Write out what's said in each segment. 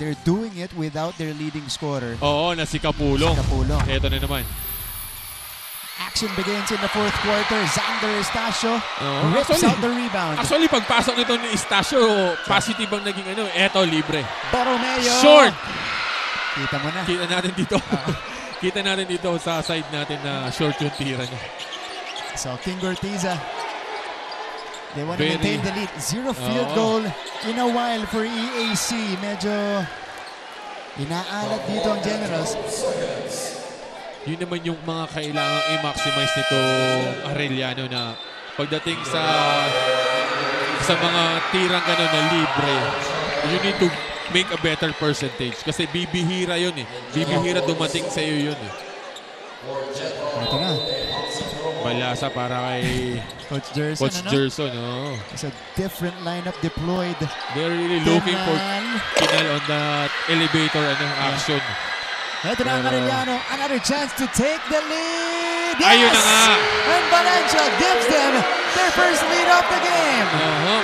they're doing it without their leading scorer. Oo, na si Kapulong. Ito na naman. Action begins in the fourth quarter. Xander Estacio rips out the rebound. Actually, pagpasok nito ni Estacio, positive ang naging ano. Eto, libre. Borromeo. Short! Kita mo na. Kita natin dito. Kita natin dito sa side natin na short yung tira niya. So, King Gortiza, they want to maintain the lead. Zero field goal in a while for EAC. Medyo inaalat dito ang Generals. Yun naman yung mga kailangang i-maximize nitong Arellano na pagdating sa mga tirang gano'n na libre, you need to make a better percentage. Kasi bibihira yun eh. Bibihira dumating sa iyo yun eh. Ito na. Balasa para kay Coach Gerson. Coach Gerson. Oh. It's a different lineup deployed. They're really looking for Kinal on that elevator action. Ito na ang Arellano. Another chance to take the lead. Yes! Ayun na nga. And Valencia gives them their first lead of the game.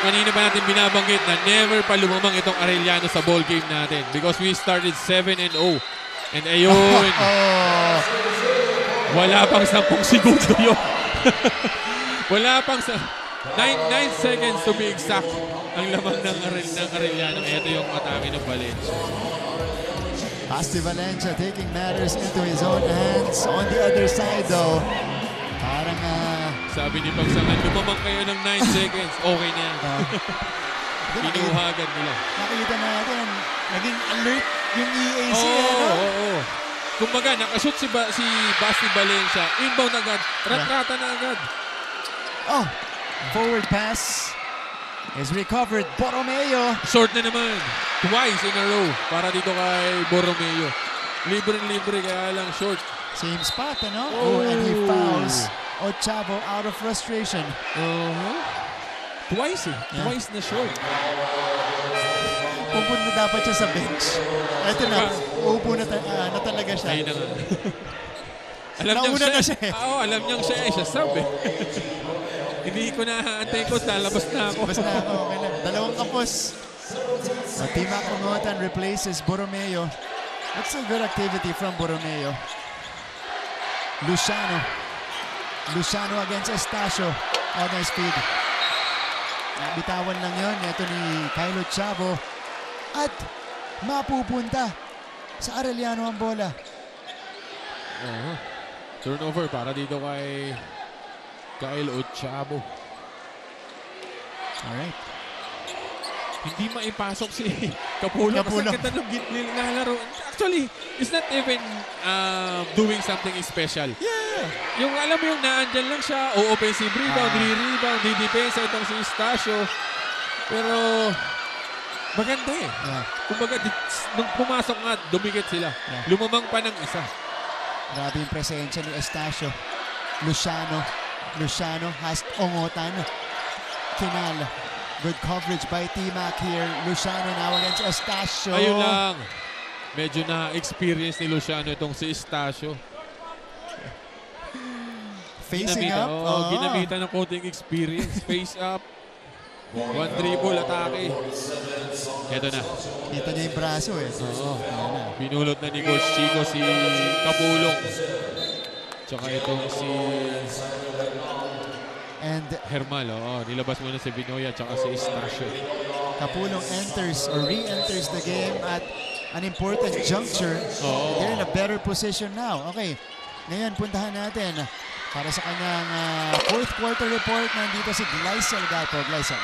Kanina pa natin binabanggit na never pa lumamang itong Arellano sa ball game natin because we started 7-0. And ayun. Wala pang 10 segundo yun. Wala pang 9 seconds to be exact ang lamang ng Arellano. Ito yung atake ng Valencia. Basti Valencia taking matters into his own hands. On the other side though, parang sabi ni Pagsangan, lumamang kayo ng 9 seconds. Okay na yan. Pinuhagan nila. Nakita natin, naging alert yung EAC. Oo. Kumbaga, nakashoot si Basti Valencia. Inbound agad. Ratrata na agad. Forward pass is recovered. Borromeo. Short na naman. Twice in a row para dito kay Borromeo. Libre kaya lang short. Same spot, ano? And he fouls Ochavo out of frustration. Twice eh. Yeah. Twice na short. Pupunta dapat siya sa bench. Ito na. Uupo na talaga siya. Ayun na nga. Nauna na siya eh. Alam niyang siya sub eh. Hindi ko na antay ko. Lalabas na ako. Labas na ako. Okay na. Dalawang kapos. Tima Kungotan replaces Borromeo. That's a good activity from Borromeo. Luciano against Estacio. Nice feed. Bitawan lang yun. Ito ni Kyle Ochavo. At mapupunta sa Arellano ang bola. Turnover para dito kay Kyle Ochavo. Alright. Hindi maipasok si Kapulong. Kasi ganda ng nilalaro. Actually, it's not even doing something special. Yeah. Yung alam mo yung naandyan lang siya, offensive rebound, rebound, di-depensa itong si Estacio. Pero maganda eh. Yeah. Kumbaga, nung pumasok nga, dumikit sila. Yeah. Lumamang pa ng isa. Grabe yung presensya ni Estacio. Luciano has Ongotan. Kinal. Good coverage by T-Mac here. Luciano now against Estacio. Ayun lang. Medyo na-experience ni Luciano itong si Estacio. Facing up. Ginamitan ng konting experience. Face up. One dribble, atake. Ito na. Kita niya yung braso eh. Binulot na ni Coach Chico si Kapulong. Tsaka itong si Hermal. Nilabas muna si Binoya tsaka si Estacio. Kapulong enters or re-enters the game at an important juncture. They're in a better position now. Okay. Ngayon, puntahan natin para sa kanyang fourth quarter report. Nandito si Gleisel Gato. Gleisel.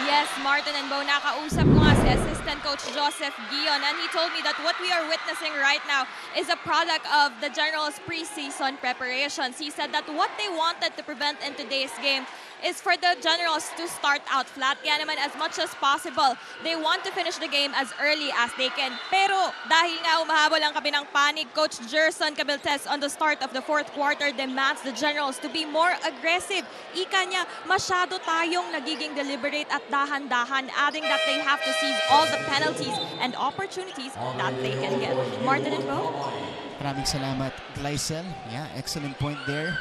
Yes, Martin and Bo, nakausap ko nga si Assistant Coach Joseph Guion, and he told me that what we are witnessing right now is a product of the Generals' preseason preparations. He said that what they wanted to prevent in today's game is for the Generals to start out flat. Kaya naman, as much as possible, they want to finish the game as early as they can. Pero dahil nga umahabol ang kabinang panig, Coach Gerson Cabiltes on the start of the fourth quarter demands the Generals to be more aggressive. Ika niya, masyado tayong nagiging deliberate at dahan-dahan, adding that they have to seize all the penalties and opportunities that they can get. Martin and Bo? Maraming salamat, Gleisel. Yeah, excellent point there.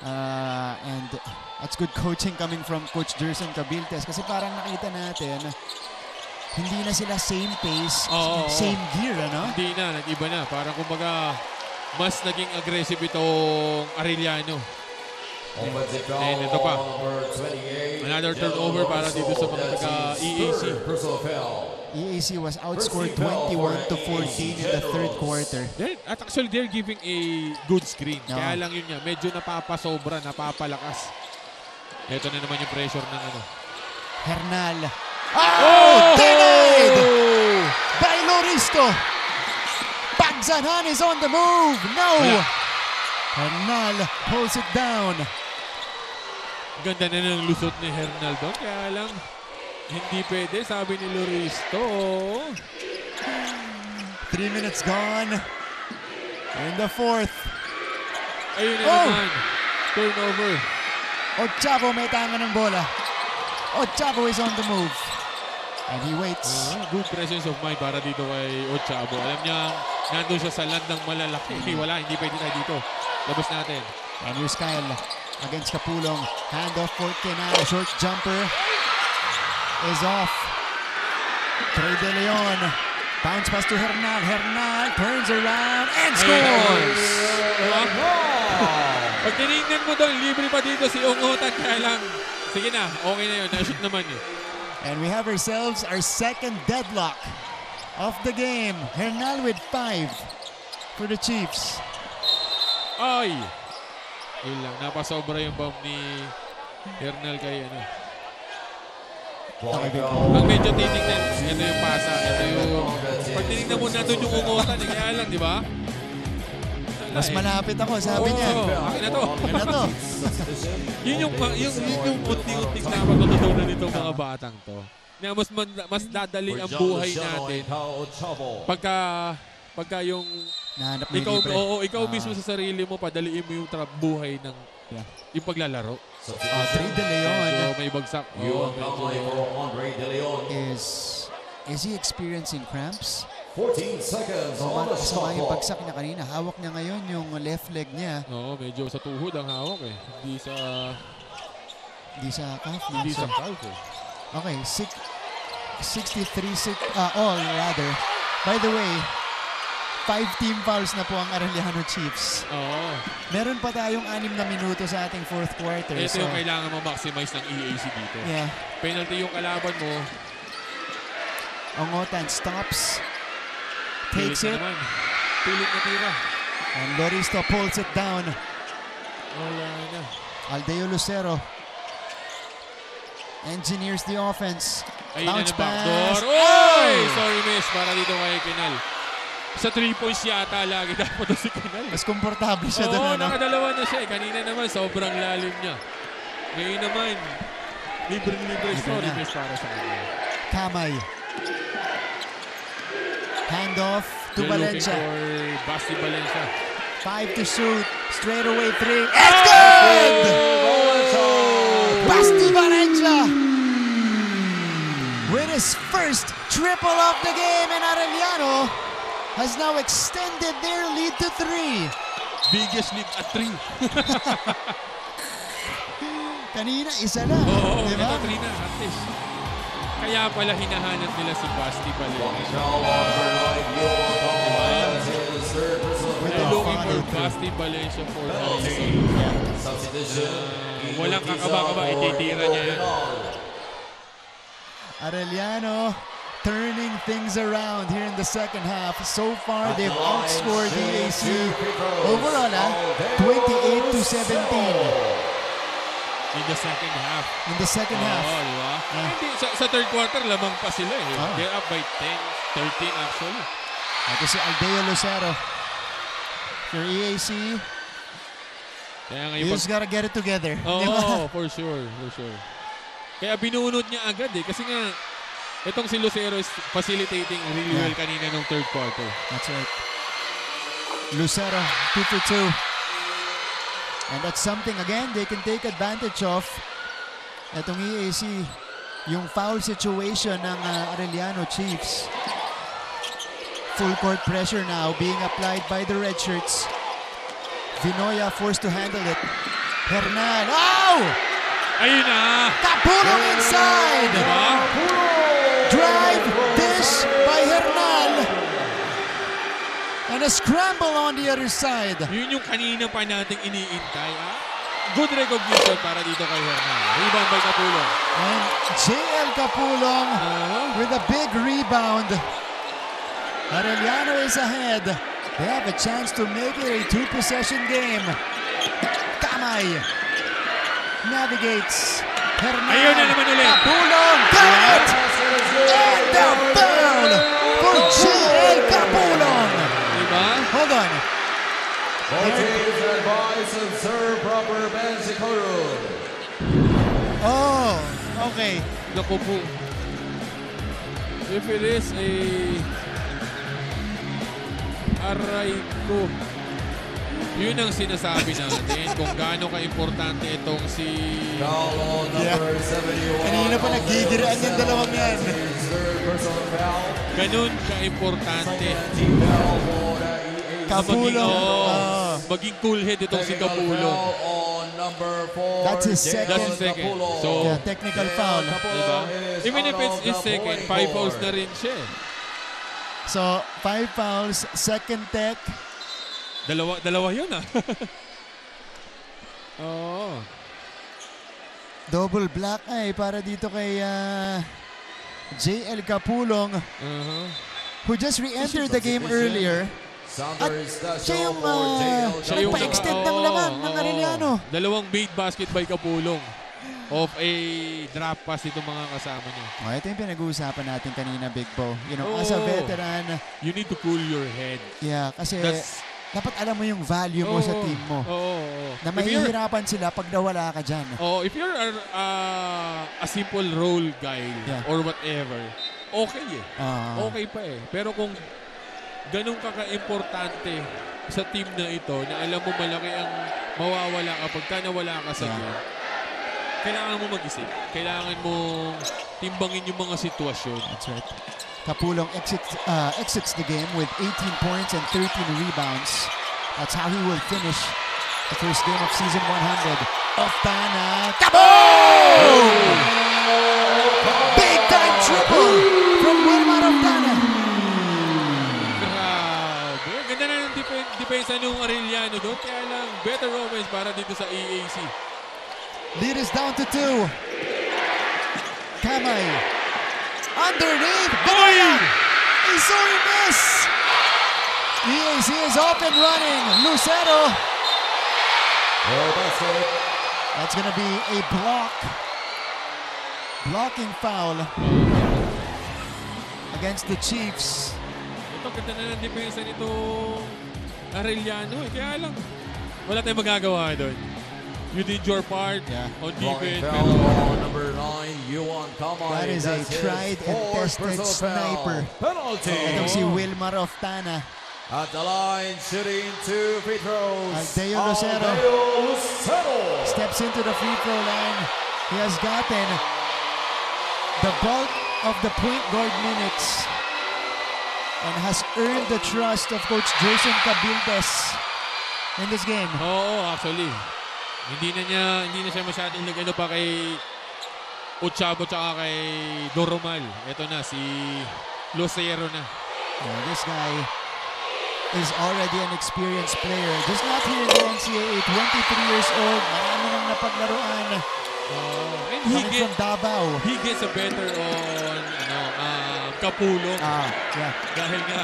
And that's good coaching coming from Coach Gerson Cabiltes kasi parang nakita natin hindi na sila same pace, Oo. same gear, ano? Hindi na, nag-iba na. Parang kumbaga, mas naging aggressive itong Arellano. And ito pa. Another turnover para dito sa mga taga-EAC. EAC was outscored 21-14 in the third quarter. At actually, they're giving a good screen. No. Kaya lang yun nga, medyo napapasobra, napapalakas. Ito na naman yung pressure ng ano. Hernal. Oh! Denied! By Loristo. Bagzanhan is on the move. No! Wala. Hernal pulls it down. Ganda na ng lusot ni Hernal doon. Kaya lang, hindi pwede, sabi ni Loristo. 3 minutes gone. In the fourth. Ayun na Oh! naman. Turnover. Ochavo may tanga ng bola. Ochavo is on the move. And he waits. Good presence of mind para dito kay Ochavo. Alam niya, nandun siya sa land ng malalaki. Wala, hindi pwede tayo dito. Labas natin. And here's Kyle against Kapulong. Handoff for Kenal. Short jumper is off. Trey De Leon. Bounce pass to Hernal. Hernal turns around and scores! Pag tinignan mo doon, libre pa dito si Ongotan. Kaya lang, sige na, okay na yun. Na-shoot naman eh. And we have ourselves our second deadlock of the game. Hernal with 5 for the Chiefs. Ay! Yun lang, napasobra yung bomb ni Hernal kay ano. Ang medyo titignan, ito yung pasa, ito yung... Pag tinignan mo na doon yung Ongotan, eh, kaya lang, di ba? Mas malapit ako, sabi niya. Akin na to. Akin na to. Yun yung unti-unting dapat natutunan nitong mga batang to. Na mas dadali ang buhay natin pagka yung Nahanap na yung libre. ikaw mismo sa sarili mo, padaliin mo yung buhay ng yung paglalaro. Trey De Leon So may bagsak. is he experiencing cramps? 14 seconds on the shot Kasama yung clock. bagsak niya kanina. Hawak niya ngayon yung left leg niya. Oo, medyo sa tuhod ang hawak eh. Hindi sa Calf. hindi sa calf eh. Okay, 63 all rather. By the way, 5 team fouls na po ang Arellano Chiefs. Oo. Meron pa tayong 6 na minuto sa ating fourth quarter. Ito yung kailangan ma-maximize ng EAC dito. Yeah. Penalty yung kalaban mo. Ongotan stops. Takes Pilit it. na naman. Pilit na tira. And Loristo pulls it down. Wala na. Aldeo Lucero engineers the offense. Ayun na Bounce ng backdoor. pass. Oy! Sorry miss. Para dito kay Kenal. Sa 3 points yata lagi dapat si Kenal. Mas komportable siya Oo, doon. Ano? nakadalawa na siya. Kanina naman, sobrang lalim niya. Ngayon naman, libre-libre. Sorry na. miss para sa kanya. Kamay. Handoff to They're Valencia. looking for Basti Valencia. 5 to shoot. Straight away 3. It's good! Basti Valencia with his first triple of the game, and Arellano has now extended their lead to 3. Biggest lead at 3. Kanina, isa lang. Oo, Di ba? ito 3 na. At least. Kaya pala hinahanap nila si Basti Valencia. With They're the looking for follow-through. Basti Valencia for walang kakaba-kaba, ititira niya yan. Arellano turning things around here in the second half. So far, they've outscored DAC overall 28-17 In the second half. in the second half. Oo, di ba? Ah. Hindi, sa third quarter, lamang pa sila eh. Ah. They're up by 10, 13 actually. Ito si Aldeo Lucero. For EAC, Kaya you ngayon just gotta get it together. Oo, Di ba? for sure, for sure. Kaya binunod niya agad eh. Kasi nga, itong si Lucero is facilitating really well kanina nung third quarter. That's right. Lucero, 2 for 2. And that's something, again, they can take advantage of. Itong EAC, yung foul situation ng Arellano Chiefs. Full court pressure now being applied by the red shirts. Vinoya forced to handle it. Hernal. Oh! Ayun na! Kapulong inside! Diba? Drive, finish by Hernal. And a scramble on the other side. Yun yung kanina pa nating iniintay. Good recognition para dito kay Hernal. Rebound by Capulong. And JL Capulong with a big rebound. Arellano is ahead. They have a chance to make it a two-possession game. Kamay navigates. Hernal. Ayun na naman ulit. Capulong. Got it! And the foul for JL Capulong. Diba? Hold on. Both teams advise observe proper bench decorum. Oh, okay. Naku po. If it is a aray ko. Yun ang sinasabi natin kung gaano ka-importante itong si... Foul on number 71. Kanina pa nagigiraan yung dalawang yan. Third personal foul. Ganun ka-importante. Team foul for the EAC. Capulong. Maging cool head itong si Technical Capulong. foul on number 4. That's his second. That's his second. Capulong. So, Yeah, technical foul. diba? is Even if out it's of his the second, point 5 fouls board. na rin siya. So, 5 fouls, second tech. Dalawa yun Oo. Double black eye para dito kay JL Capulong, who just re-entered the game earlier. At siya yung nagpa-extend ng laman ng Arellano. Dalawang made basket by Capulong of a drop pass itong mga kasama niya. Oh, ito yung pinag-uusapan natin kanina, Big Bo. You know, as a veteran, You need to cool your head. yeah, kasi dapat alam mo yung value mo Oo, sa team mo. Oo. Na mahihirapan sila pag nawala ka dyan. If you're a simple role guy or whatever, okay eh. Okay pa eh. Pero kung ganun ka-importante sa team na ito, na alam mo malaki ang mawawala kapag nawala ka sa game, kailangan mo mag-isip. Kailangan mo timbangin yung mga sitwasyon. That's right. Capulong exits the game with 18 points and 13 rebounds. That's how he will finish the first game of season 100. Oftana. Kaboom! Big time triple from Wilmar Oftana. Grabe. Ganda na ng depensa ng Arellano doon. Kaya lang, better offense para dito sa EAC. Lead is down to 2. Kamay. Underneath. Boy! Isuri miss. EAC is off and running. Lucero. That's going to be a blocking foul against the Chiefs. Ito, ganda na ng depensa nito Arellano. Kaya lang, wala tayong magagawa doon. You did your part on defense. Number 9, Yuan Kamay. That is a tried and tested sniper. Penalty. Itong si Wilmar Oftana. At the line, shooting 2 free throws. Aldeo Lucero steps into the free throw line. He has gotten the bulk of the point guard minutes and has earned the trust of Coach Jason Cabildes in this game. Actually. Hindi na siya masyadong nag-ano pa kay Ochabo tsaka kay Doromal. Ito na, si Lucero na. This guy is already an experienced player. Just not here in the NCAA. 23 years old. Marami nang napaglaruan. And Coming from Davao. He gets a better on Capulong. Dahil nga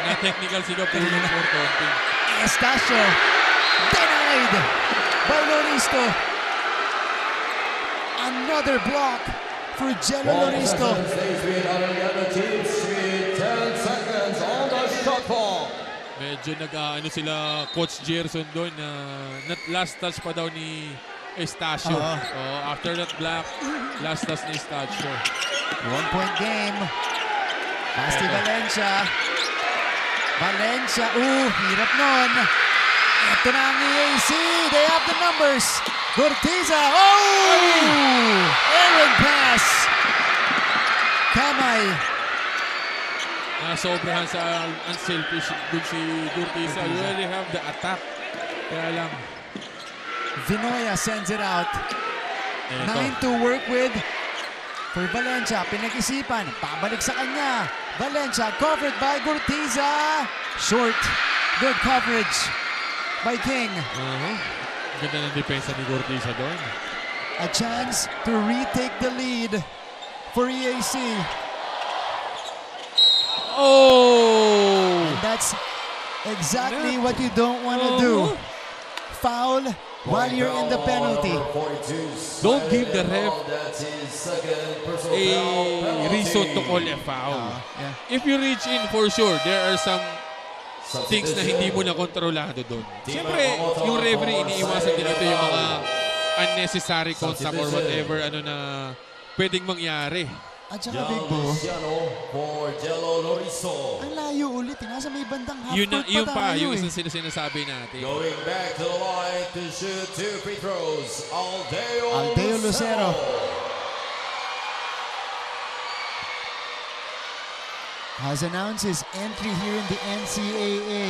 na-technical si Capulong for taunting. Estacio denied by Loristo. Another block for Jello Loristo. Medyo nag-ano sila, Coach Gerson doon na last touch pa daw ni Estacio. After that block, last touch ni Estacio. 1-point game. Basti Valencia. Hirap nun. Ito na ang EAC. They have the numbers. Cortiza. Aaron pass. Kamay. Sobrahan sa unselfish dun si Cortiza. You already have the attack. Kaya lang. Vinoya sends it out. Eto. 9 to work with. for Valencia. Pinag-isipan. Pabalik sa kanya. Valencia covered by Gurtiza. Short. Good coverage by King. Ganda ng depensa ni Gurtiza doon. A chance to retake the lead for EAC. Oh! And that's exactly what you don't want to do. Foul while you're in the penalty. Don't give the ref a reason to call a foul. Yeah. If you reach in, for sure, there are some things na hindi mo na kontrolado doon. Siyempre, yung referee, iniiwasan din ito yung mga unnecessary contact or whatever ano na pwedeng mangyari. At saka Big Bo, ang layo ulit. Nasa may bandang half Yun court pa tayo yung eh. isang sinasabi natin. Going back to the line to shoot 2 free throws, Aldeo Lucero. Has announced his entry here in the NCAA.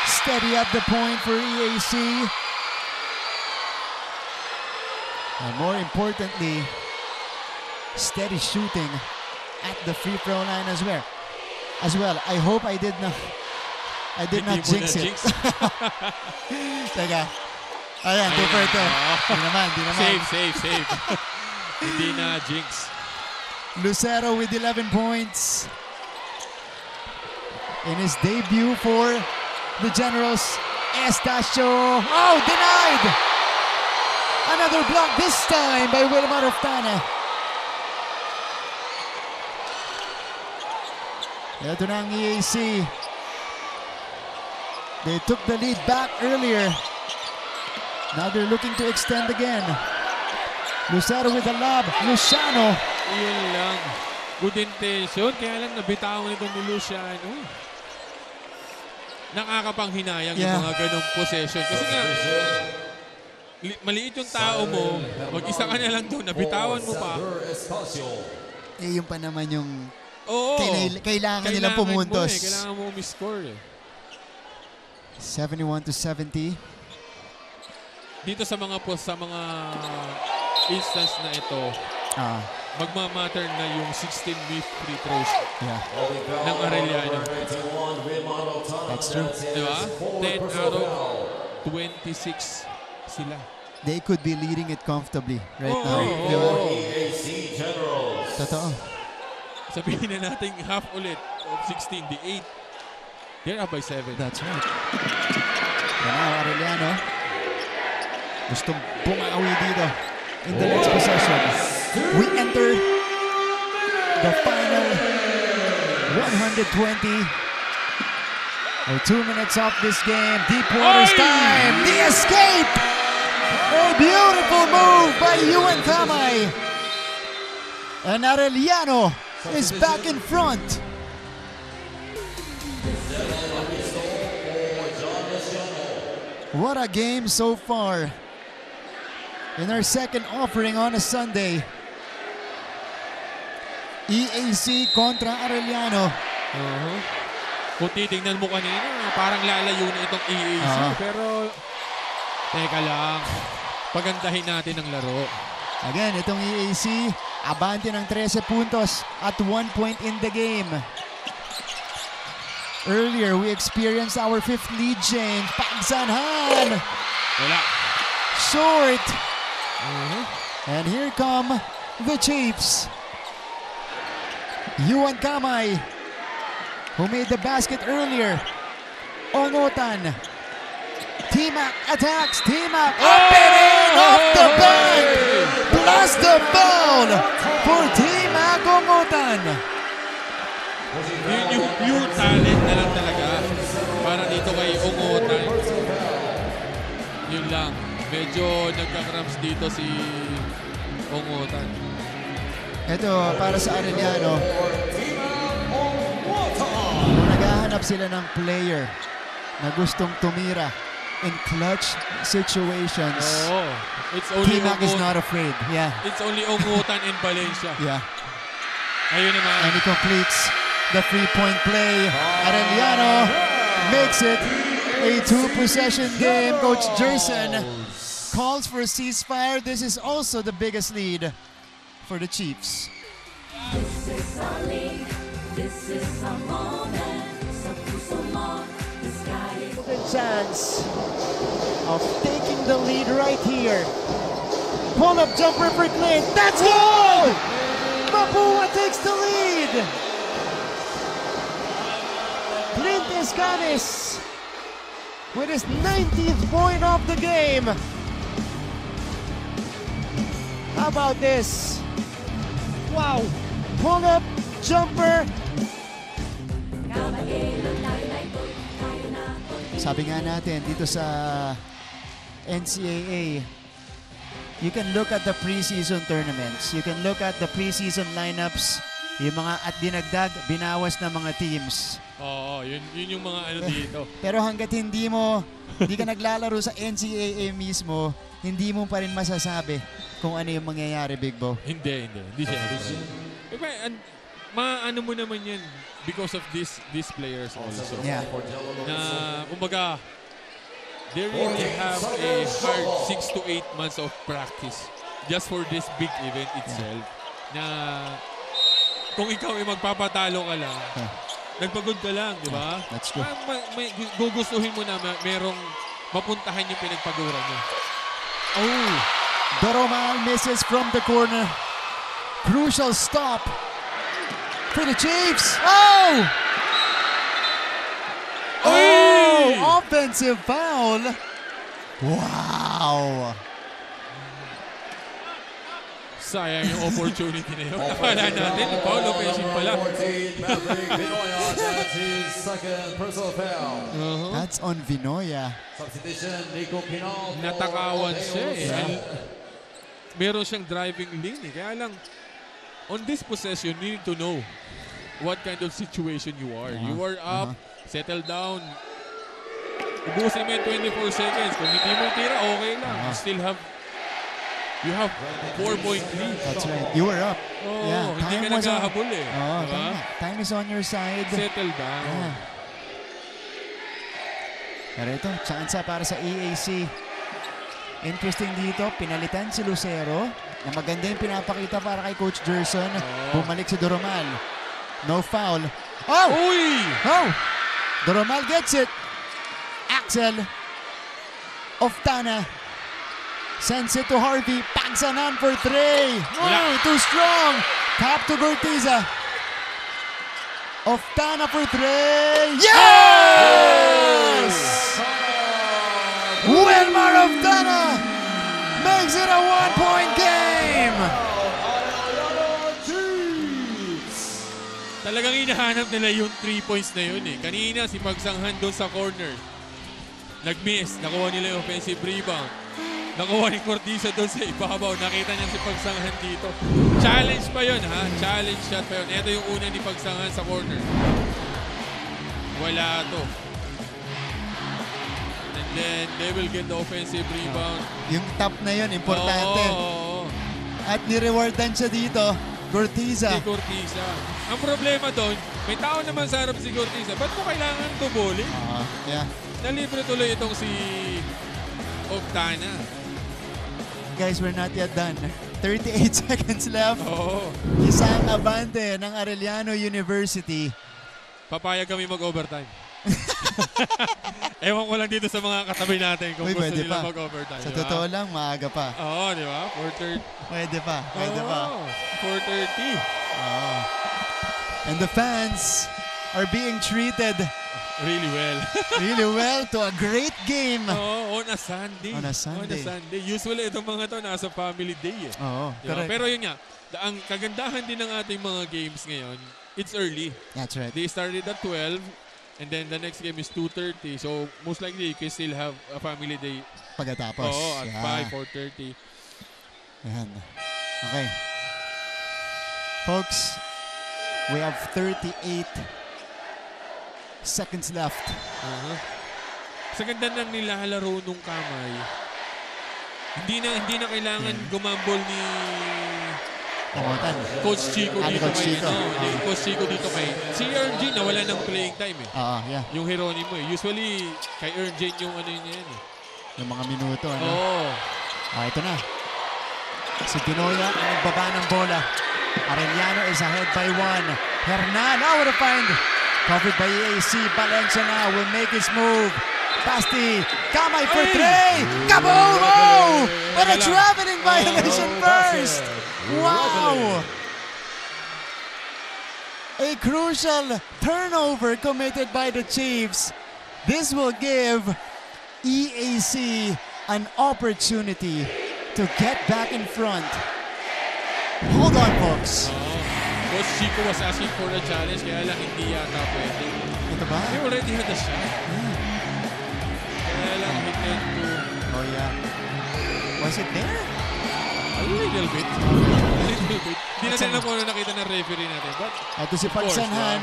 Steady at the point for EAC. And more importantly, steady shooting at the free throw line as well. I hope I did not jinx it. Teka. Ayan, 2 for 2. Di naman. Save. Hindi na jinx. Lucero with 11 points in his debut for the Generals. Estacio. Oh, denied! Another block this time by Wilmar Oftana. Ito na ang EAC. They took the lead back earlier. Now they're looking to extend again. Lucero with the lob. Luciano. Yun lang. Good intention. Kaya lang nabitawan ito ni Luciano. Nakakapanghinayang yung mga ganong possession. Kasi nga, maliit yung tao mo. Mag-isa ka na lang doon. Nabitawan mo pa. Eh, yung pa naman yung kailangan nilang pumuntos. Kailangan mo umiscore. 71-70. Dito sa mga instance na ito, magmamatter na yung 16 free throws ng Arellano. That's true. Diba? 10 out of 26 sila. They could be leading it comfortably right now. Diba? Totoo. Sabihin na natin half ulit of 16, the 8. They're up by 7. That's right. And now Arellano gustong bumawi dito in the next possession. We enter the final 120 or 2 minutes of this game. Deep waters time. The escape. A beautiful move by Ewan Kamay. And Arellano is back in front. What a game so far. In our second offering on a Sunday. EAC kontra Arellano. Kung titingnan mo kanina, parang lalayo na itong EAC. Pero, teka lang. Pagandahin natin ang laro. Again, itong EAC, abante ng 13 puntos at 1 point in the game. Earlier, we experienced our 5th lead change. Pagsanhan! Wala. Short! And here come the Chiefs. Ewan Kamay, who made the basket earlier. Ongotan. T-Mac attacks. T-Mac up and in off the back. Plus the foul for T-Mac Ongotan. Yun yung pure talent na lang talaga para dito kay Ongotan. Yun lang. Medyo nagka-cramps dito si Ongotan. Ito para sa Arellano. Kung naghahanap sila ng player na gustong tumira in clutch situations, it's only T-Mac is not afraid. Yeah. It's only Ongotan and Valencia. Yeah. Ayun naman. And he completes the three-point play. Arellano makes it a 2-possession game. Coach Jerson calls for a ceasefire. This is also the biggest lead for the Chiefs. This is our league. This is our moment. Sa puso mo, the sky is The chance of taking the lead right here. Pull-up jumper for Clint. That's good! Mapua takes the lead. Clint Escanes with his 19th point of the game. How about this? Wow! Pull-up jumper. Sabi nga natin dito sa NCAA, you can look at the preseason tournaments. You can look at the preseason lineups. Yung mga at dinagdag, binawas na mga teams. Oo, yun yung mga ano dito. Pero hanggat hindi ka naglalaro sa NCAA mismo, hindi mo pa rin masasabi kung ano yung mangyayari, Big Bo. Hindi siya. Maano mo naman yan because of these players also. Yeah. Na, kumbaga, they really have a hard 6 to 8 months of practice just for this big event itself. Na kung ikaw ay magpapatalo ka lang, nagpagod ka lang, di ba? That's true. Gugustuhin mo na merong mapuntahan yung pinagpaguran mo. Oh! Doromal misses from the corner. Crucial stop for the Chiefs. Oh! Oh! Offensive foul. Wow! Sayang yung opportunity na yun. Akala natin, Paul Lopezin pala. 14, Maverick Vinoya. That's his second personal foul. That's on Vinoya. Substitution, Nico Pinal. Natakawan siya eh. Meron siyang driving lane eh. Kaya lang, on this possession, you need to know what kind of situation you are. You are up, settle down. Ubusin mo yung 24 seconds. Kung hindi mo tira, okay lang. You have 4-point lead. That's right. You were up. Oh, Yeah, hindi time ka was on. naghahabol eh. Oh, Diba? time is on your side. Settle down. Yeah. Pero ito, chance para sa EAC. Interesting dito, pinalitan si Lucero. Na maganda yung pinapakita para kay Coach Gerson. Bumalik si Doromal. No foul. Oh! Uy! Oh! Doromal gets it. Axel Oftana sends it to Harvey. Pagsanan for three. Oh, too strong. Tap to Gortiza. Oftana for three. Yes! Wilmar Oftana makes it a 1-point game. Talagang hinahanap nila yung 3 points na yun eh. Kanina si Pagsanghan doon sa corner. Nag-miss. Nakuha nila yung offensive rebound. Nakuha ni Cortiza doon sa ibabaw. Nakita niya si Pagsanghan dito. Challenge pa yun ha. Challenge shot pa yun. Ito yung una ni Pagsanghan sa corner. Wala to. And then they will get the offensive rebound. Yung top na yun, importante. Oo. At nirewardan siya dito, Cortiza. Si Cortiza. Ang problema doon, may tao naman sa harap si Cortiza. Ba't mo kailangan tubulin? Yeah. Nalibre tuloy itong si Oftana. Guys, we're not yet done. 38 seconds left. Oo. Isang abante ng Arellano University. Papayag kami mag-overtime. Ewan ko lang dito sa mga katabi natin kung gusto pwede nila pa. mag-overtime. Sa diba? totoo lang, maaga pa. Oo, di ba? 4:30. Pwede pa. Pwede pa. 4:30. Oo. And the fans are being treated Really well. really well to a great game. Oo, on a Sunday. On a Sunday. Usually itong mga to nasa family day eh. Oo, Diba? correct. Pero yun nga, ang kagandahan din ng ating mga games ngayon, it's early. That's right. They started at 12 and then the next game is 2:30. So most likely you can still have a family day. Pagkatapos. Oo, at Yeah. 5, 4:30. Ayan. Okay. Folks, we have 38 seconds left. Sa ganda ng nilalaro nung kamay, hindi na kailangan gumambol ni Kamutan. Coach Chico Ni dito Coach kay Chico. Coach Chico dito kay si Earn Jane nawala ng playing time eh. Oo, yeah. Yung Geronimo eh. Usually kay Earn Jane yung ano niya yan eh. Yung mga minuto, ano? Oo. Ito na. Si Pinoya ang nagbaba ng bola. Arellano is ahead by 1. Hernan out of find. Covered by EAC. Valencia now will make his move. Basti, Kamay for 3. Kaboom! Oh! What a traveling violation first! Wow! A crucial turnover committed by the Chiefs. This will give EAC an opportunity to get back in front. Hold on, folks. Coach Chico was asking for the challenge, kaya lang hindi yata pwede. Ito ba? He already had a shot. Kaya lang he tend to... Oh, yeah. Was it there? A little bit. A little bit. Hindi natin alam kung ano nakita ng referee natin. But, Ito si Pagsanhan.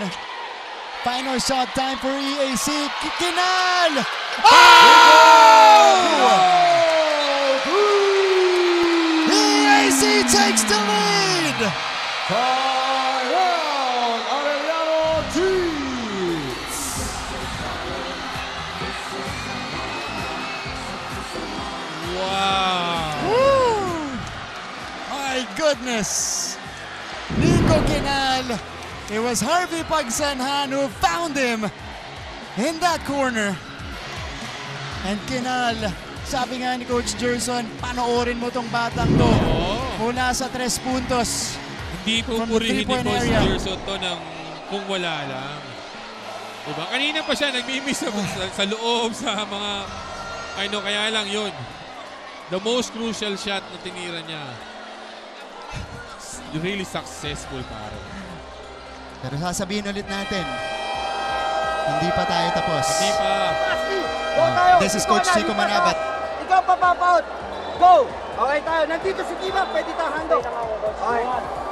Final shot time for EAC. Kinal! Oh! EAC takes the lead! Timeout, Arellano Chiefs. wow! Woo! My goodness! Nico Kinal. It was Harvey Pagsanhan who found him in that corner. And Kinal, sabi nga ni Coach Gerson, panoorin mo tong batang to. Mula sa 3 puntos. Hindi po From the purihin ni three-point Coach area. Gerson to ng kung wala lang. Diba? Kanina pa siya nagmimiss sa loob sa mga kaya lang yun. The most crucial shot na tinira niya. Really successful pare. Pero sasabihin ulit natin, hindi pa tayo tapos. Hindi pa. Go tayo! This is Ikaw Coach na, Chico lipat Manabat. ako. Ikaw papapaut. Go! Okay tayo. Nandito si Timak. Pwede tayo handle. Okay.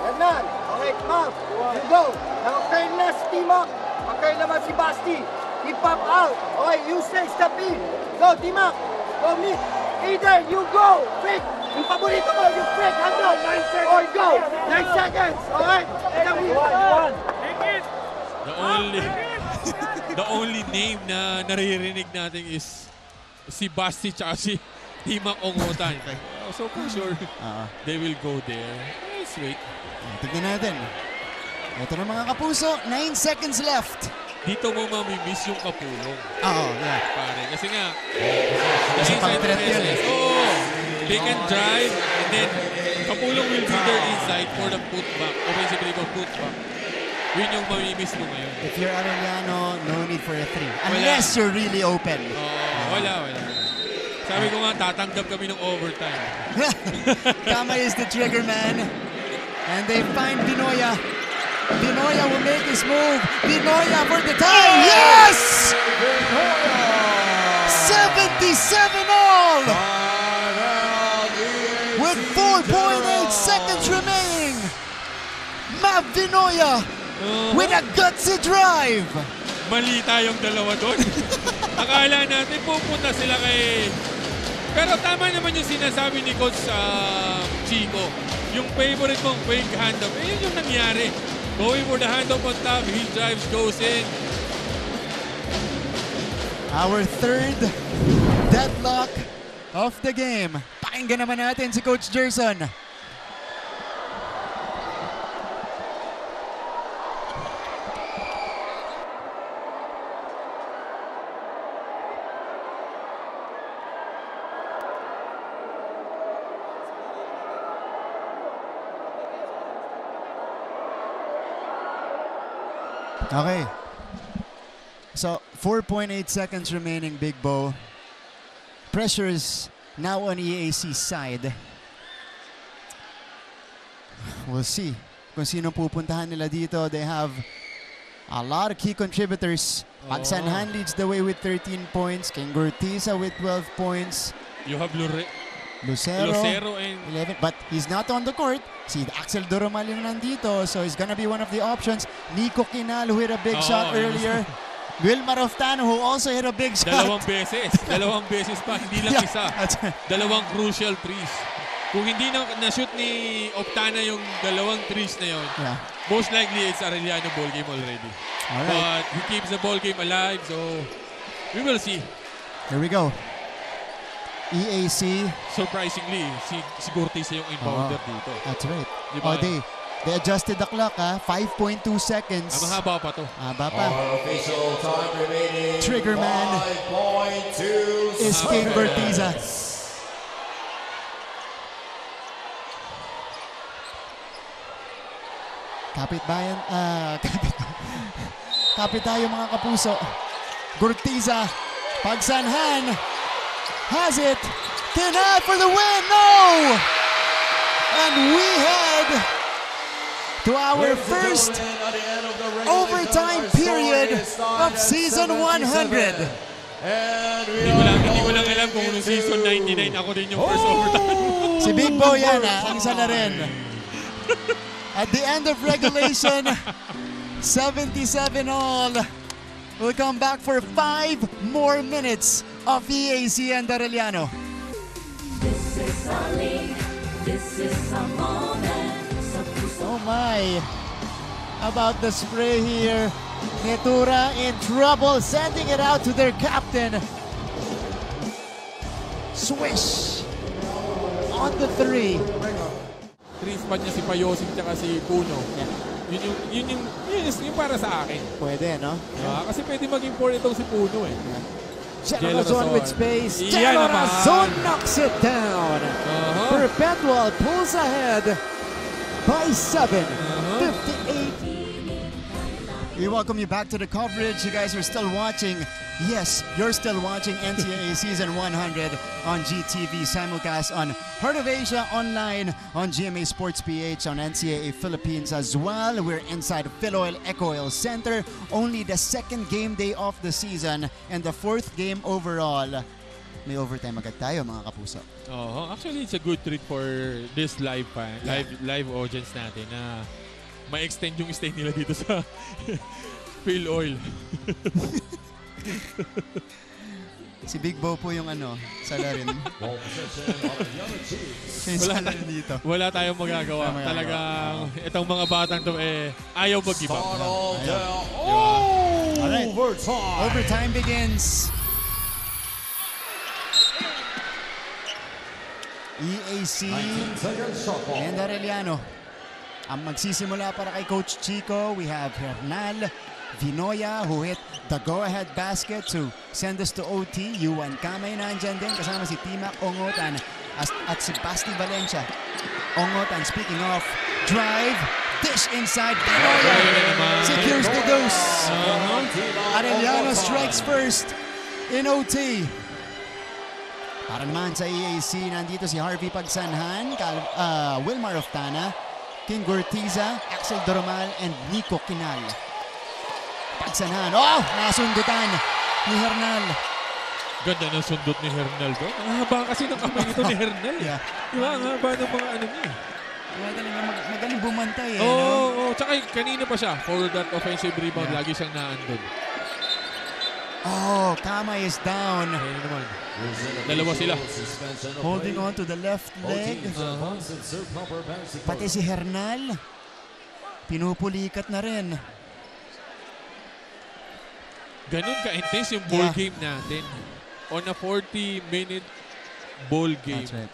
Yan na. Okay, Ma'am. You go. Naka-curl na si Timak. Naka-curl naman si Basti. Keep up out. Okay, you stay step in. Go, Timak. Go, Mick. Either you go. Fake. Yung paborito ko, yung fake handle. Or go. 9 seconds. Okay? The only name na naririnig natin is si Basti tsaka si Timak Ongotan. So for sure, they will go there. Let's wait. Tignan natin. Ito na mga kapuso, 9 seconds left. Dito mo mamimiss yung kapulong. Oo, yeah. Pare. Kasi nga, Kasi pang-threat yun eh. Oo. They can drive and then kapulong will be there inside for the putback. Offensive rebound putback. Yun yung mamimiss mo ngayon. If you're Arellano, no need for a 3. Unless you're really open. Wala. Sabi ko nga, tatanggap kami ng overtime. Kamay is the trigger man. And they find Pinoya. Pinoya will make his move. Pinoya for the tie. Yes! 77 all! With 4.8 seconds remaining. Mav Pinoya with a gutsy drive. Mali tayong dalawa doon. Akala natin pupunta sila kay... Pero tama naman yung sinasabi ni Coach Chico. Yung favorite mong fake handoff, yun yung nangyari. Going for the handoff on top, he drives, goes in. Our third deadlock of the game. Pakinggan naman natin si Coach Gerson. Okay. So, 4.8 seconds remaining, Big Bo. Pressure is now on EAC's side. We'll see kung sino pupuntahan nila dito. They have a lot of key contributors. Pagsanhan leads the way with 13 points. King Gortiza with 12 points. You have Lucero and 11. But he's not on the court. Si Axel Doromal yung nandito. So he's gonna be one of the options. Nico Kinal who hit a big shot earlier. Wilmar Oftano who also hit a big shot. Dalawang beses pa, hindi lang isa. Dalawang crucial threes. Kung hindi na-shoot ni Oftana yung dalawang threes na yun, most likely it's Arellano ball game already. But he keeps the ball game alive, so we will see. Here we go. EAC. Surprisingly, si Cortez yung inbounder dito. That's right. Diba? They adjusted the clock, 5.2 seconds. Mahaba pa to. Haba pa. Our official time remaining. Triggerman 5.2 is King Cortiza. Kapit tayo mga kapuso. Cortiza, pagsanhan, has it, Kinal for the win, no! And we head to our first overtime period of season 100. Hindi ko lang alam kung nung season 99 ako din yung first overtime. Si Big Bo yan, ang isa na rin. At the end of regulation, 77 all. We'll come back for 5 more minutes of EAC and Arellano. This is our league. This is our moment. Oh my. About the spray here. Netura in trouble, sending it out to their captain. Swish on the 3. Three spot niya si Payosing tsaka si Puno. Yun yung para sa akin. Pwede, no? Kasi pwede maging 4 itong si Puno eh. Generazon with space. Yan Generazon naman. knocks it down. Perpetual pulls ahead by 7. 58. We welcome you back to the coverage. You guys are still watching. Yes, you're still watching NCAA Season 100 on GTV, simulcast on Heart of Asia online, on GMA Sports PH, on NCAA Philippines as well. We're inside Philoil Eco Oil Center. Only the second game day of the season and the 4th game overall. May overtime agad tayo mga kapuso. Actually, it's a good treat for this live audience natin na ma-extend yung stay nila dito sa Philoil. Si Big Bo po yung salarin. Siya yung salarin dito. Wala tayong magagawa. Talagang itong mga batang to ayaw mag-give up. Alright. Overtime begins. EAC and Arellano. Ang magsisimula para kay Coach Chico, we have Hernal Vinoya who hit the go-ahead basket to send us to OT. Yuan Kamay nandyan din kasama si Timac Ongotan at si Basti Valencia. Ongotan, speaking of, drive, dish inside. Vinoya secures the deuce. Arellano strikes first in OT. Para naman sa EAC, nandito si Harvey Pagsanhan, Wilmar Oftana, King Cortiza, Axel Doromal, and Nico Kinal. Pagsanhan. Nasundutan ni Hernal. Ganda ng sundot ni Hernal doon. Ang haba kasi ng kamay nito ni Hernal. Diba? Ang haba ng mga niya. Magaling bumantay Tsaka kanina pa siya. For that offensive rebound, lagi siyang naandun. Kamay is down. Ayun naman. Dalawa sila. Holding on to the left leg. Pati si Hernal, pinupulikat na rin. Ganun ka-intense yung ball game natin. On a 40-minute ball game. That's right.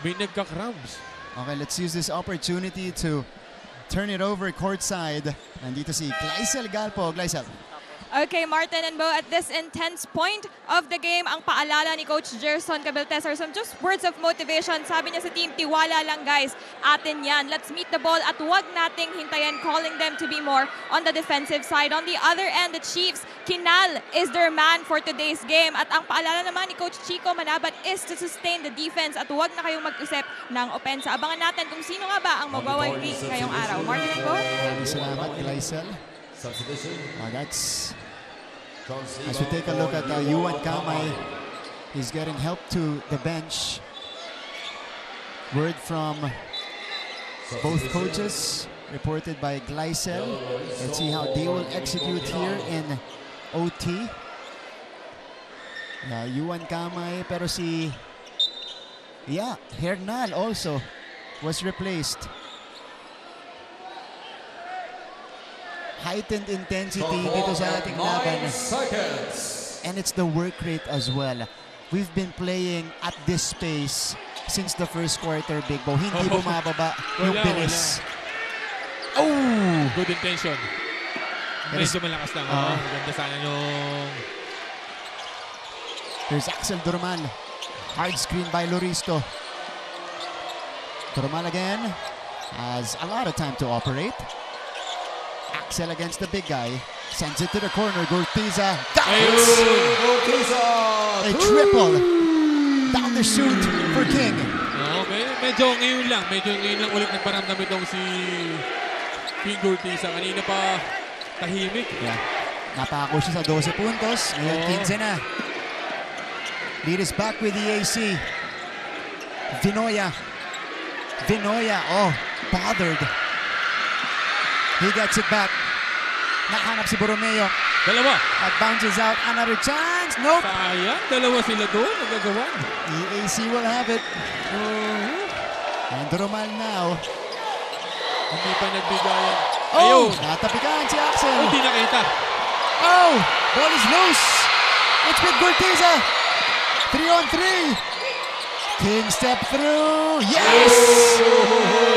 May nagka-cramps. Okay, let's use this opportunity to turn it over courtside. Nandito si Gleisel Galpo. Gleisel. Okay, Martin and Bo, at this intense point of the game, ang paalala ni Coach Gerson Cabeltes are some just words of motivation. Sabi niya sa team, tiwala lang guys, atin yan. Let's meet the ball at wag nating hintayin, calling them to be more on the defensive side. On the other end, the Chiefs, Kinal is their man for today's game. At ang paalala naman ni Coach Chico Manabat is to sustain the defense at wag na kayong mag-isip ng opensa. Abangan natin kung sino nga ba ang magwawagi ngayong araw. Martin and Bo? Salamat, Gleisel. As we take a look at Yuan Kamay, he's getting help to the bench. Word from both coaches, reported by Gleisel. Let's see how they will execute here in OT. Yuan Kamay, pero Hernal also was replaced. Heightened intensity dito sa ating laban. And it's the work rate as well. we've been playing at this pace since the first quarter, Big Bo. Hindi bumababa yung bilis. Oh! Good intention. Medyo malakas lang. Maganda sana yung... There's Axel Durman. Hard screen by Loristo. Durman again has a lot of time to operate. Axel against the big guy. Sends it to the corner. Gortiza. A triple. Down the shoot for King. Medyo ngayon lang ulit nagparamdam itong si King Gortiza. Kanina pa tahimik. Yeah. Napako siya sa 12 puntos. Ngayon 15 na. Lead is back with the AC. Vinoya. Bothered. He gets it back. Nakahanap si Borromeo. Dalawa. At bounces out. Another chance. Nope. Sayang. Dalawa sila doon. Nagagawa. EAC will have it. And Romal now. Hindi pa nagbigayan. Oh! Natapikan si Axel. Hindi nakita. Oh! Ball is loose. It's with Gortiza. 3-on-3. King step through. Yes!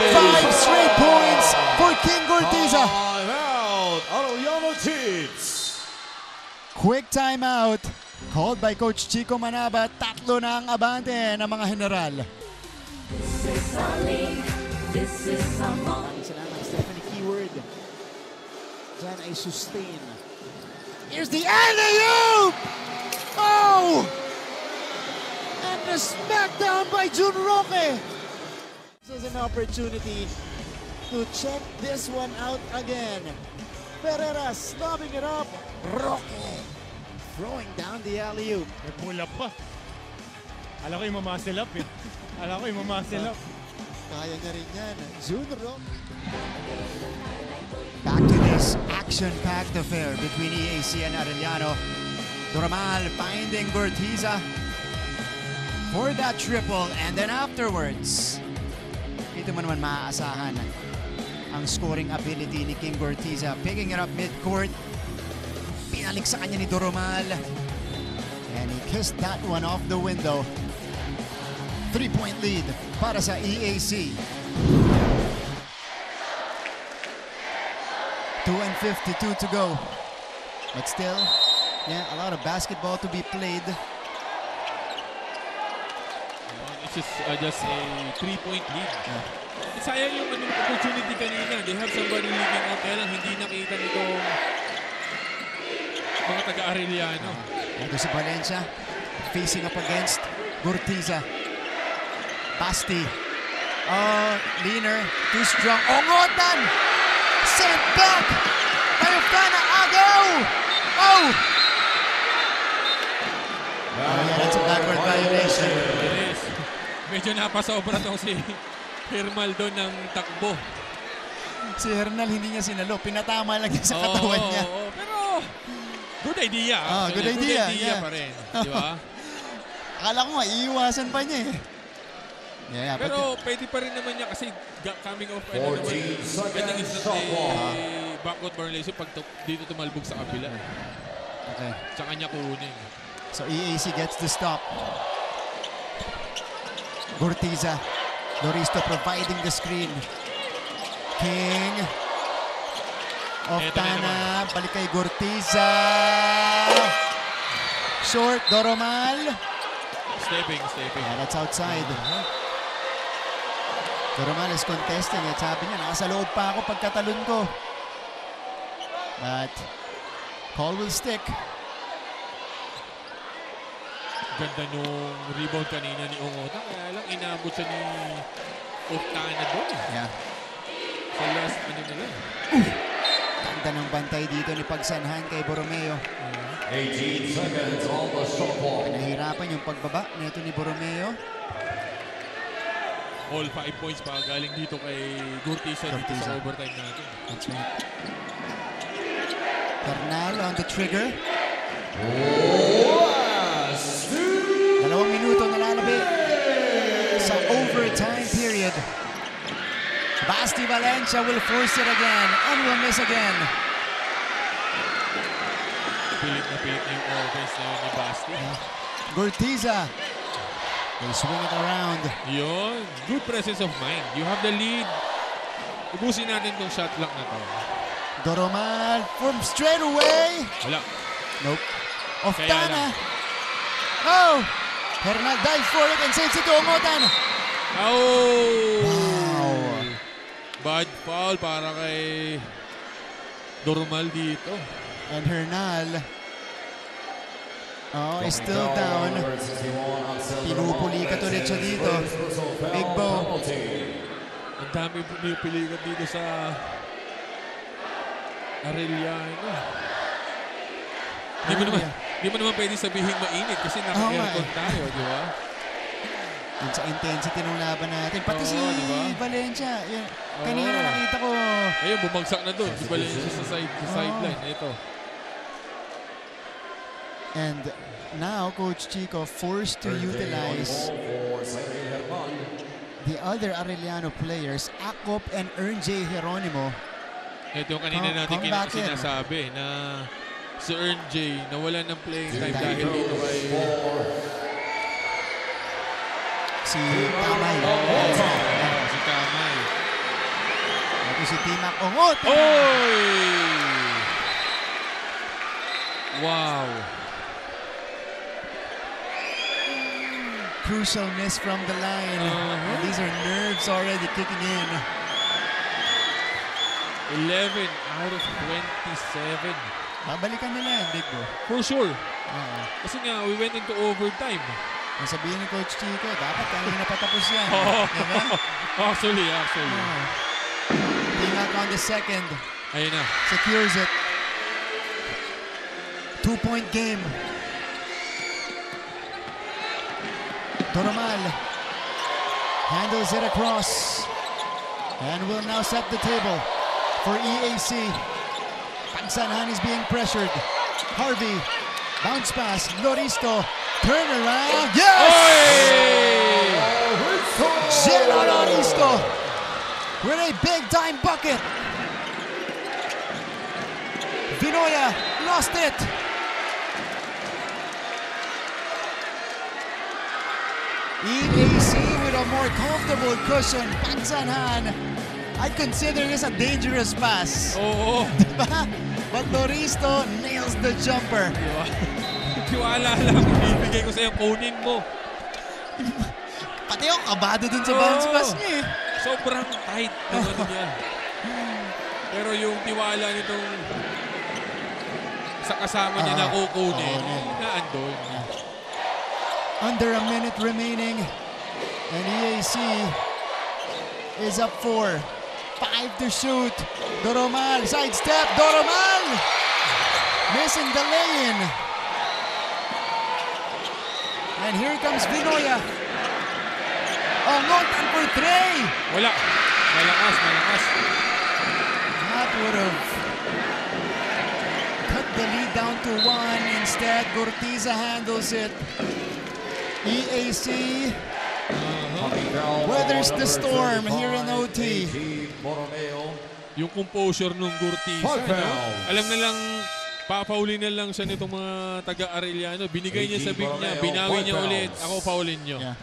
5 straight points for King Gortiza. Timeout. Arellano Chiefs. Quick timeout called by Coach Chico Manaba. Tatlo na ang abante ng mga general. This is our league. This is our moment. Salamat, Stephanie Keyword. Diyan ay sustain. Here's the alley-oop! Oh! And the smackdown by Jun Roque. This is an opportunity to check this one out again. Pereira slobbing it up. Roque throwing down the alley-oop. Pull up pa. Alam ko yung mamuscle up eh. Kaya niya rin yan. Jun Roque. Back to this action-packed affair between EAC and Arellano. Duramal finding Gortiza for that triple, and then afterwards, dito mo naman maaasahan ang scoring ability ni King Gortiza. Picking it up mid-court, pinalik sa kanya ni Duramal, and he kissed that one off the window. 3-point lead para sa EAC. 2:52 to go. But still, yeah, a lot of basketball to be played. It's just a 3-point lead. Sayang yung opportunity kanina. They have somebody leaving out. Kaya lang hindi nakita nitong mga taga-Arellano. Ito si Valencia facing up against Gortiza. Basti. Oh, leaner. Too strong. Ongotan! Sent back by Ofana Agaw! Oh! Yeah, that's a backward violation. Yes. Medyo napasobra tong si Hermal doon ng takbo. Si Hernal hindi niya sinalo. Pinatama lang niya sa katawan niya. Pero good idea. Good idea. Yeah. Pa rin. Di ba? Akala ko nga, iiwasan pa niya eh. Yeah, pero pwede pa rin naman niya kasi coming off 14 seconds shot clock. Backcourt violation pag dito tumalbog sa kabila. Okay. Tsaka niya kunin. So EAC gets the stop. Gortiza. Loristo providing the screen. King. Oftana. Balik kay Gortiza. Short. Doromal. Stepping. Yeah, that's outside. Doromal is contesting. At sabi niya, nasa loob pa ako pagkatalon ko. But call will stick. Ganda nung rebound kanina ni Ongota. Kaya lang inabot siya ni Oftana doon. Yeah. Sa last nila. Ganda ng bantay dito ni Pagsanhan kay Borromeo. 18 seconds on the shot clock. Nahihirapan yung pagbaba nito ni Borromeo. All 5 points pa galing dito kay Gortiza dito sa overtime natin. That's right. Bernal on the trigger. 2 minuto nalalabi sa overtime period. Basti Valencia will force it again and will miss again. Pilit na yung offense na yun ni Basti. Gortiza. They swing it around. Yun. Good presence of mind. You have the lead. Ubusin natin tong shot clock na to. Doromal from straight away. Wala. Nope. Off Kaya Tana. lang. Oh! Hernal dives for it and saves it to Omotan. Oh! Wow. Bad foul para kay Doromal dito. And Hernal. Oh, is still down. Pinupulikat ulit siya dito. Big Bo. Ang dami pinipilikat dito sa Arellano. Di mo naman pwede sabihin mainit kasi naka-aircon tayo, di ba? Yun sa intensity ng laban natin. Pati si diba? Valencia. Yun, kanina nakita ko. Ayun, bumagsak na doon. Si Valencia sa sideline. Ito. And now, Coach Chico forced to utilize the other Arellano players, Akop and Ern J. Geronimo. Ito yung kanina natin sinasabi na si Ern J. nawalan ng playing time dahil dito kay si Tamay. Si Tamay. Ito si Timac Ongot. Oy! Wow. Crucial miss from the line. And these are nerves already kicking in. 11 out of 27. Babalikan nila yan, Big Bo. For sure. Kasi nga, we went into overtime. Ang sabihin ni Coach Chico, dapat kanina patapos yan. Diba? Actually. Timac on the second. Ayun na. Secures it. 2-point game. Doromal handles it across and will now set the table for EAC. Pangsanhan is being pressured. Harvey, bounce pass, Loristo, turn around, yes! Geno Loristo with a big time bucket. Vinoya lost it. EAC with a more comfortable cushion. Pangsanhan. I'd consider this a dangerous pass. Oo. Diba? But Loristo nails the jumper. Diba? Tiwala lang. Bibigay ko sa'yo. Kunin mo. Pati yung kabado dun sa bounce pass niya eh. Sobrang tight naman niya. Pero yung tiwala nitong sa kasama niya na kukunin, naandun. Under a minute remaining. And EAC is up 4. 5 to shoot. Doromal, sidestep. Doromal! Missing the lay-in. And here comes Vinoya. Oh, no, time for 3. Wala. Malakas. That would have cut the lead down to 1. Instead, Gortiza handles it. EAC weathers the storm here in OT. Yung composure nung Gortiza, no? Alam na lang, papaulin na lang siya nitong mga taga-Arellano. Binigay niya sa big niya, binawi niya ulit. Ako paulin niyo. Yeah.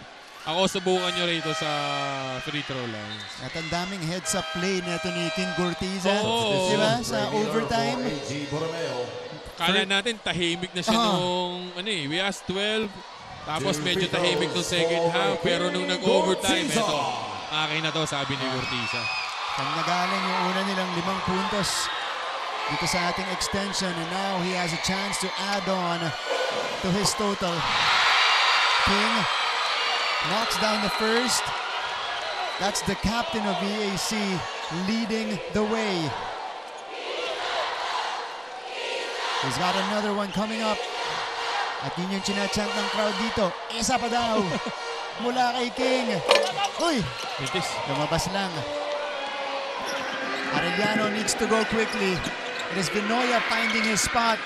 Ako subukan niyo rito sa free throw lines. At ang daming heads-up play neto ni King Gortiza. Oo. Diba? Sa overtime. Kala natin tahimik na siya nung we asked 12. Tapos medyo tahimik nung second half. Pero nung nag-overtime, eto, akin na to, sabi ni Gortiza. Kanya galing yung una nilang 5 puntos dito sa ating extension. And now he has a chance to add on to his total. King knocks down the first. That's the captain of EAC leading the way. He's got another one coming up. At yun yung chinachant ng crowd dito. Isa pa daw. Mula kay King. Uy! Lumabas lang. Arellano needs to go quickly. It is Vinoya finding his spot.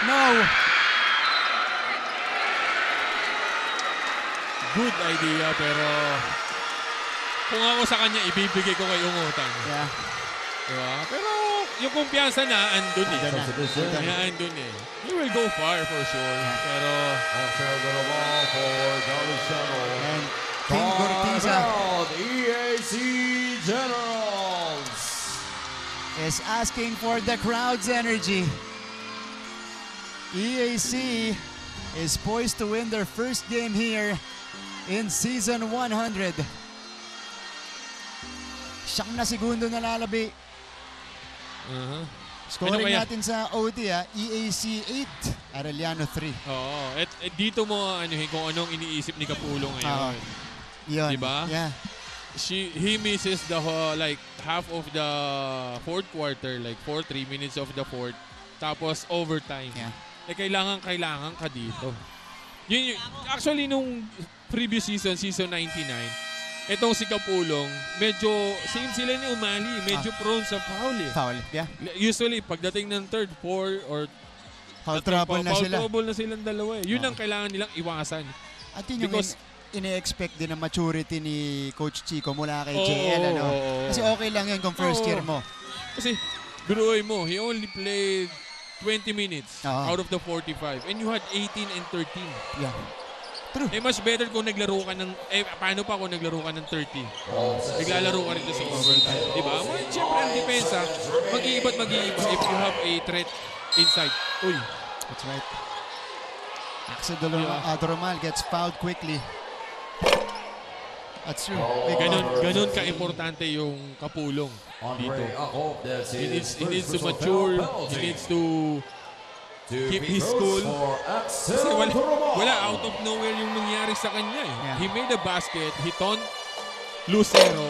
No! Good idea, pero kung ako sa kanya, ibibigay ko kay Ungutan. Yeah. Diba? Pero yung kumpiyansa na andun eh. Andun na. Andun eh. He will go far for sure. Pero Also got a ball for Darvish Channel. And King Gortiza EAC Generals. is asking for the crowd's energy. EAC is poised to win their first game here in Season 100. Siyang na segundo na lalabi. Scoring Ano kaya? natin sa OT, EAC 8, Arellano 3. oo, dito mo anuhin kung anong iniisip ni Kapulong ngayon. Yun. Diba? Yeah. He misses the like half of the fourth quarter, like 3 minutes of the fourth, tapos overtime. Yeah. Kailangan ka dito. Yun, actually, nung previous season 99, itong si Kapulong, medyo same sila ni Umali, medyo prone sa foul eh. Foul. Yeah. Usually, pagdating ng third, 4 or Foul trouble na foul sila. trouble na silang dalawa eh. Yun ang kailangan nilang iwasan. At yun yung Because- ine-expect din ang maturity ni Coach Chico mula kay Oo, JL. Ano? oo. Kasi okay lang yun kung first Oo. year mo. Kasi, biruin mo, he only played 20 minutes Oo. out of the 45. And you had 18 and 13. Yeah. True. Much better kung naglaro ka ng, paano pa kung naglaro ka ng 30? Naglalaro ka rin sa overtime. Diba? Well, siyempre, ang depensa, mag-iiba't mag-iiba if you have a threat inside. Uy. That's right. Axel Adromal gets fouled quickly. That's true. Ganun ka-importante yung Kapulong dito. Andre Akop, that's He his needs to first personal mature. foul penalty. He needs to keep his Because cool. for Kasi Axel Toromal. wala out of nowhere yung nangyari sa kanya eh. Yeah. He made a basket, he taunt Lucero.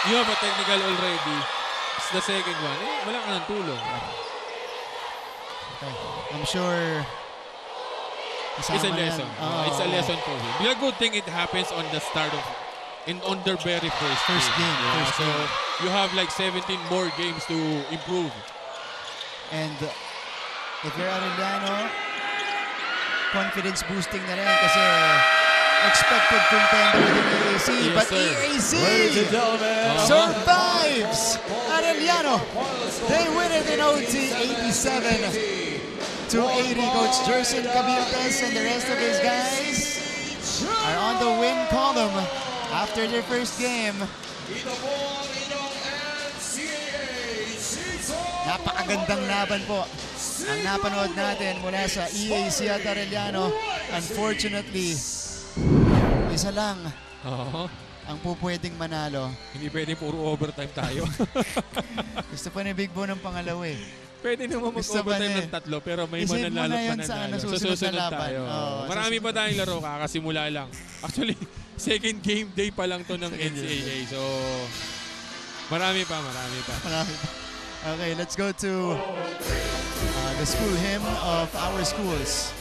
You have a technical already. It's the second one. Wala ka ng tulong. Okay. I'm sure It's a kasama lesson. yan. It's a lesson for him. The good thing it happens on the start of on their very first game. Yeah, First so game. you have like 17 more games to improve. And if you're Arellano, confidence boosting na rin kasi expected contender din EAC. Yes, But sir. Ladies and EAC gentlemen, survives Arellano. They win it in OT 87 to 80. Coach Jerson Cabildes and the rest of his guys are on the win column after their first game. Napakagandang laban po ang napanood natin mula sa EAC at Arellano. Unfortunately, isa lang Oo. ang pupwedeng manalo. Hindi pwedeng puro overtime tayo. Gusto pa ni Big Bo ng pangalawa eh. Pwede naman Gusto mag-overtime ba ng tatlo pero may Isave mo mananalo na at yun sa mananalo. susunod na laban. tayo. Oo, Marami susunod. pa tayong laro, kakasimula lang. Actually, second game day pa lang to ng NCAA. So, marami pa. Marami pa. Okay, let's go to the school hymn of our schools.